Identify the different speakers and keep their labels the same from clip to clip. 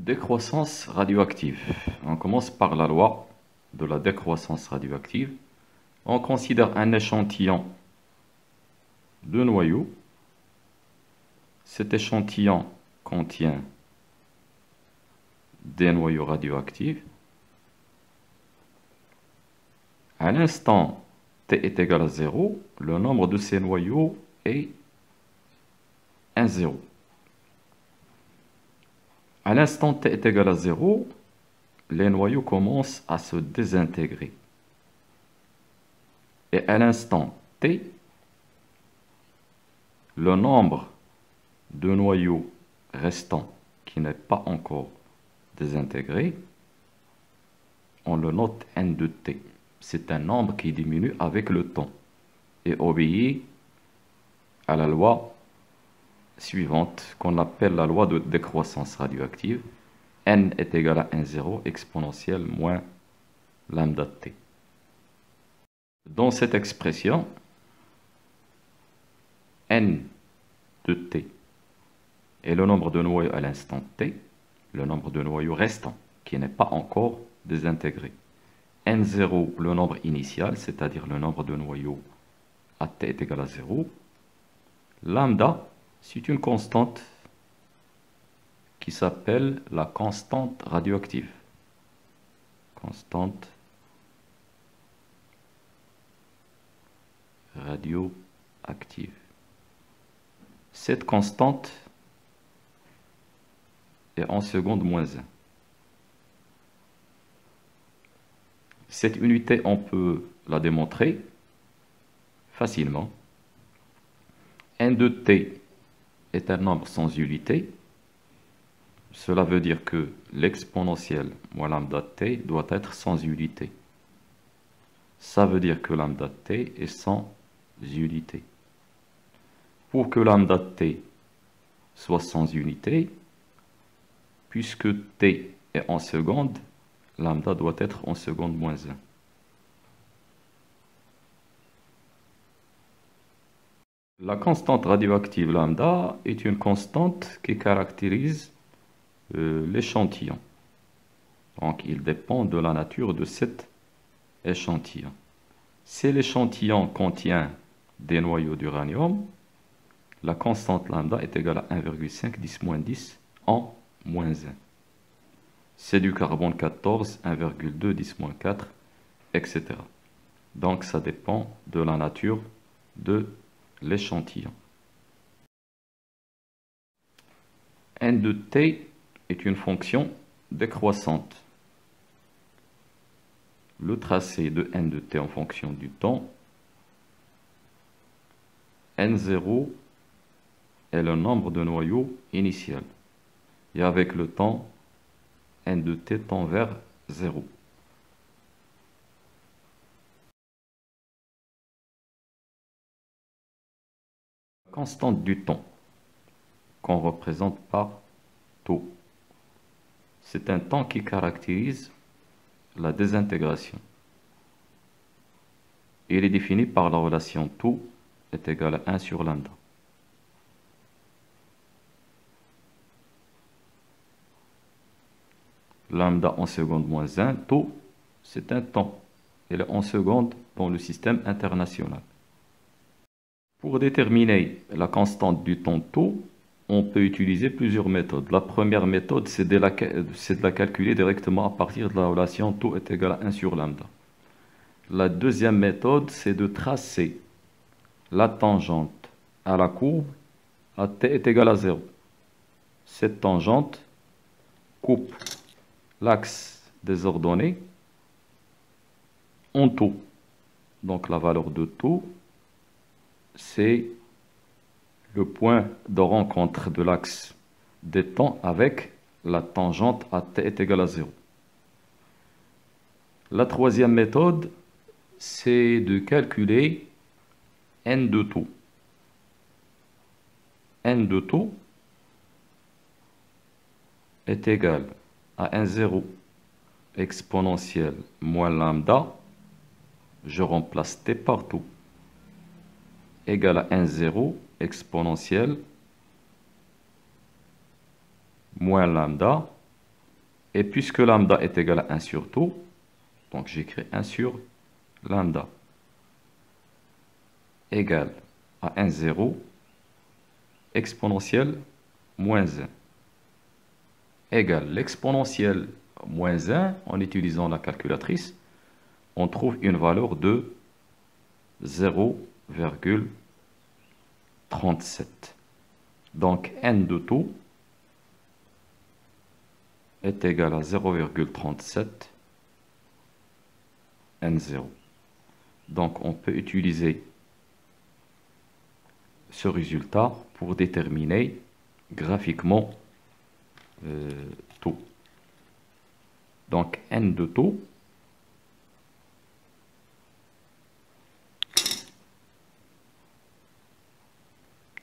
Speaker 1: Décroissance radioactive. On commence par la loi de la décroissance radioactive. On considère un échantillon de noyau. Cet échantillon contient des noyaux radioactifs. À l'instant t est égal à 0, le nombre de ces noyaux est 1, 0. À l'instant t est égal à 0, les noyaux commencent à se désintégrer. Et à l'instant t, le nombre de noyaux restants qui n'est pas encore désintégré, on le note n de t. C'est un nombre qui diminue avec le temps et obéit à la loi suivante qu'on appelle la loi de décroissance radioactive. N est égal à 1, 0 exponentielle moins lambda t. Dans cette expression, n de t est le nombre de noyaux à l'instant t, le nombre de noyaux restants qui n'est pas encore désintégré. N0, le nombre initial, c'est-à-dire le nombre de noyaux à t est égal à 0. Lambda, c'est une constante qui s'appelle la constante radioactive. Constante radioactive. Cette constante est en seconde moins 1. Cette unité, on peut la démontrer facilement. N de t est un nombre sans unité. Cela veut dire que l'exponentielle moins lambda t doit être sans unité. Ça veut dire que lambda t est sans unité. Pour que lambda t soit sans unité, puisque t est en seconde, lambda doit être en seconde moins 1. La constante radioactive lambda est une constante qui caractérise l'échantillon. Donc il dépend de la nature de cet échantillon. Si l'échantillon contient des noyaux d'uranium, la constante lambda est égale à 1,5 10-10 en moins 1. C'est du carbone 14, 1,2 10-4, etc. Donc ça dépend de la nature de l'échantillon. N de t est une fonction décroissante. Le tracé de n de t en fonction du temps, n0 est le nombre de noyaux initial. Et avec le temps, n de t tend vers 0. Constante du temps, qu'on représente par tau. C'est un temps qui caractérise la désintégration. Il est défini par la relation tau est égal à 1 sur lambda. Lambda en seconde moins 1, tau, c'est un temps. Il est en seconde dans le système international. Pour déterminer la constante du temps tau, on peut utiliser plusieurs méthodes. La première méthode, c'est de la calculer directement à partir de la relation tau est égal à 1 sur lambda. La deuxième méthode, c'est de tracer la tangente à la courbe à t est égal à 0. Cette tangente coupe l'axe des ordonnées en tau. Donc la valeur de tau, c'est le point de rencontre de l'axe des temps avec la tangente à t est égal à 0. La troisième méthode, c'est de calculer n de tau. N de tau est égal à 1, 0 exponentielle moins lambda, je remplace t par tau, égal à 1, 0 exponentielle moins lambda, Et puisque lambda est égal à 1 sur tau, donc j'écris 1 sur lambda égale à 1, 0, exponentielle moins 1 égale l'exponentielle moins 1, en utilisant la calculatrice, on trouve une valeur de 0,37. Donc n de tau est égal à 0,37 n0. Donc on peut utiliser ce résultat pour déterminer graphiquement tau. Donc n de tau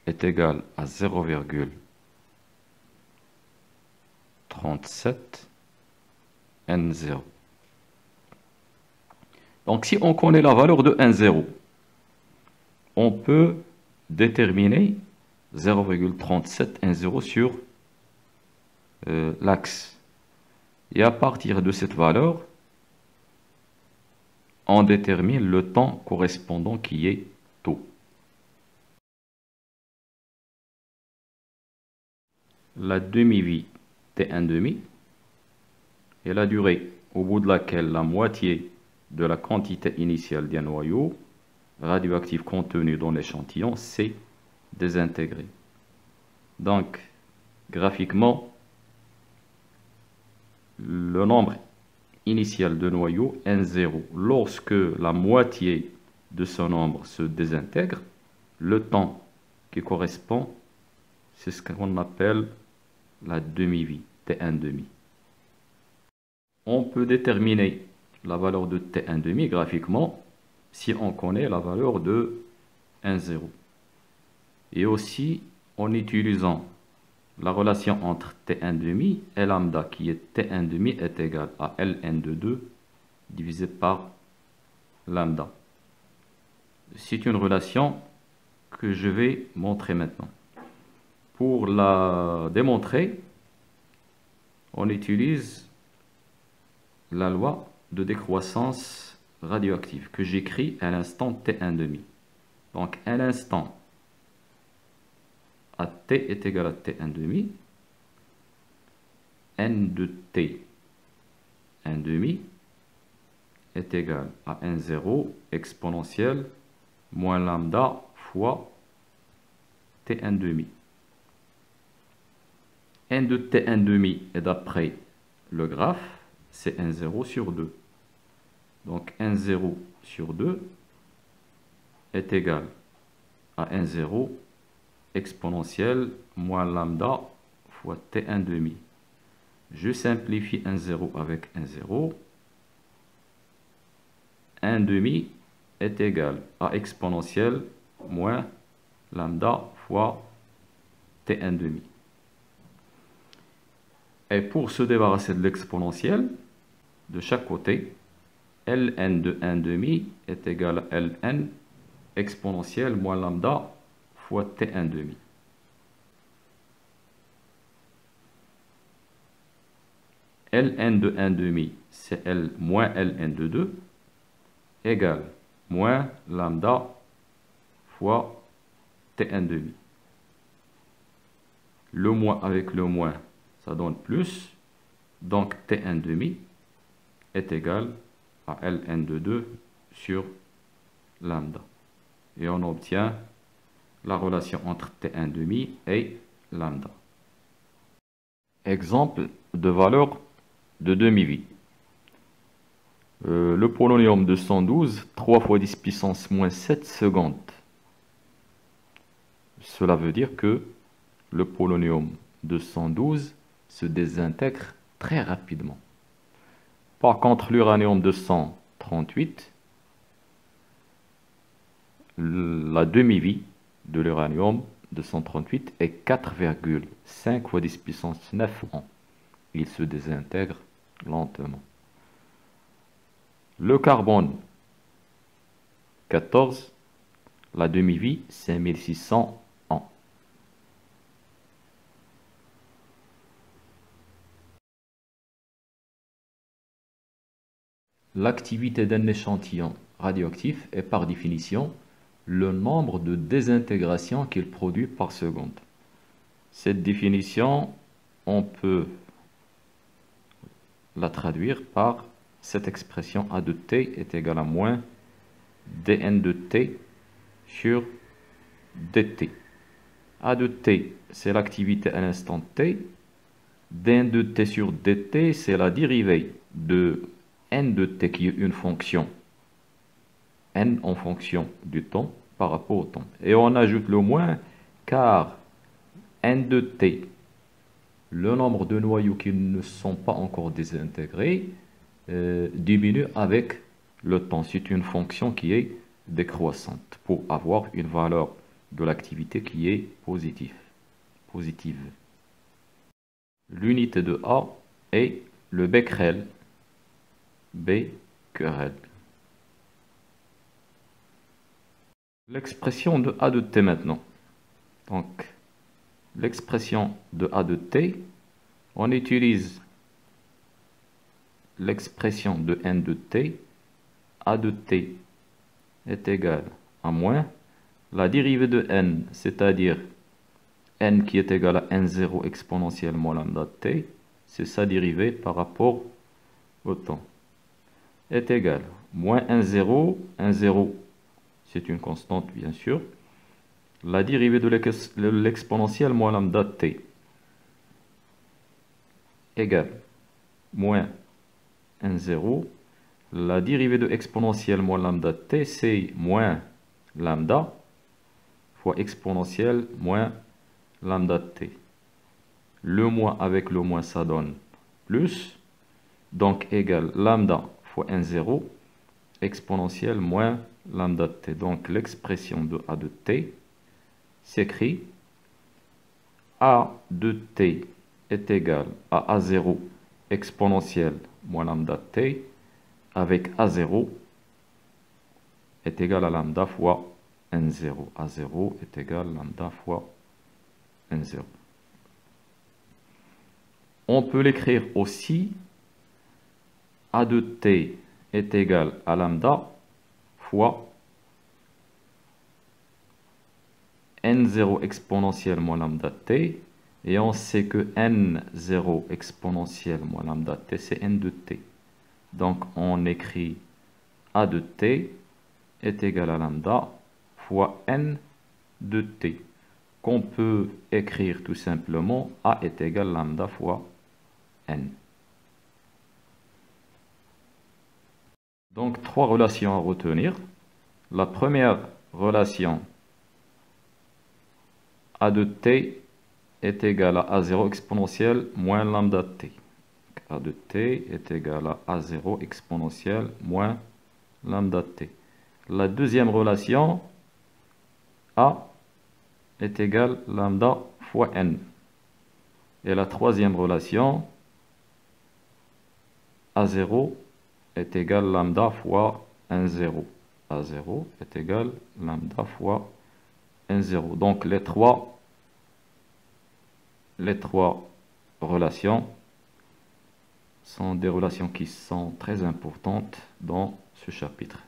Speaker 1: est égal à 0,37 n0. Donc si on connaît la valeur de n0, on peut déterminer 0,37 n0 sur l'axe. Et à partir de cette valeur, on détermine le temps correspondant qui est tau. La demi-vie T1,5 est la durée au bout de laquelle la moitié de la quantité initiale d'un noyau radioactif contenu dans l'échantillon s'est désintégré. Donc, graphiquement, le nombre initial de noyaux N0, lorsque la moitié de ce nombre se désintègre, le temps qui correspond, c'est ce qu'on appelle la demi-vie, T1,5. On peut déterminer la valeur de T1,5 graphiquement si on connaît la valeur de N0. Et aussi en utilisant la relation entre T1,5 et lambda, qui est T1,5 est égal à ln de 2 divisé par lambda. C'est une relation que je vais montrer maintenant. Pour la démontrer, on utilise la loi de décroissance radioactive que j'écris à l'instant T1,5. Donc à l'instant à T est égal à T1,5, n de T 1,5 est égal à N0 exponentielle moins lambda fois T1,5. n de T1,5 est d'après le graphe, c'est N0 sur 2. Donc N0 sur 2 est égal à N0 exponentielle moins lambda fois T1,5. Je simplifie 1,0 avec 1,0. 1,5 est égal à exponentielle moins lambda fois T1,5. Et pour se débarrasser de l'exponentielle, de chaque côté, ln de 1,5 est égal à ln exponentielle moins lambda fois T1,5. ln de 1,5, c'est L moins ln de 2, égale moins lambda fois T1,5. Le moins avec le moins, ça donne plus. Donc T1,5 est égal à ln de 2 sur lambda. Et on obtient la relation entre T1,5 et lambda. Exemple de valeur de demi-vie. Le polonium 212, 3 fois 10 puissance moins 7 secondes. Cela veut dire que le polonium 212 se désintègre très rapidement. Par contre, l'uranium 238, la demi-vie de l'uranium 238 est 4,5 fois 10 puissance 9 ans. Il se désintègre lentement. Le carbone 14, la demi-vie 5600 l'activité d'un échantillon radioactif est par définition le nombre de désintégrations qu'il produit par seconde. Cette définition, on peut la traduire par cette expression A de T est égal à moins dN de T sur dt. A de T, c'est l'activité à l'instant T. dN de T sur dt, c'est la dérivée de N de T qui est une fonction N en fonction du temps par rapport au temps. Et on ajoute le moins car N de T, le nombre de noyaux qui ne sont pas encore désintégrés, diminue avec le temps. C'est une fonction qui est décroissante pour avoir une valeur de l'activité qui est positive. L'unité de A est le becquerel. Becquerel. L'expression de A de T maintenant. Donc, l'expression de A de T, on utilise l'expression de N de T. A de T est égal à moins la dérivée de N, c'est-à-dire N qui est égal à N0 exponentielle moins lambda de T, c'est sa dérivée par rapport au temps, est égal moins N0, N0 c'est une constante bien sûr, la dérivée de l'exponentielle moins lambda de T égale moins N0, la dérivée de exponentielle moins lambda de T c'est moins lambda fois exponentielle moins lambda de T. Le moins avec le moins ça donne plus, donc égale lambda fois N0 exponentielle moins lambda de T. Donc l'expression de A de T s'écrit A de T est égal à A0 exponentielle moins lambda de T avec A0 est égal à lambda fois N0. A0 est égal à lambda fois N0. On peut l'écrire aussi A de T est égal à lambda fois N0 exponentielle moins lambda T. Et on sait que N0 exponentielle moins lambda T, c'est N de T. Donc on écrit A de T est égal à lambda fois N de T. Qu'on peut écrire tout simplement A est égal à lambda fois N. Donc, trois relations à retenir. La première relation, A de T est égal à A0 exponentielle moins lambda T. A de T est égal à A0 exponentielle moins lambda T. La deuxième relation, A est égal à lambda fois N. Et la troisième relation, A0 est égal à lambda fois N0. A0 est égal à lambda fois N0. Donc les trois relations sont des relations qui sont très importantes dans ce chapitre.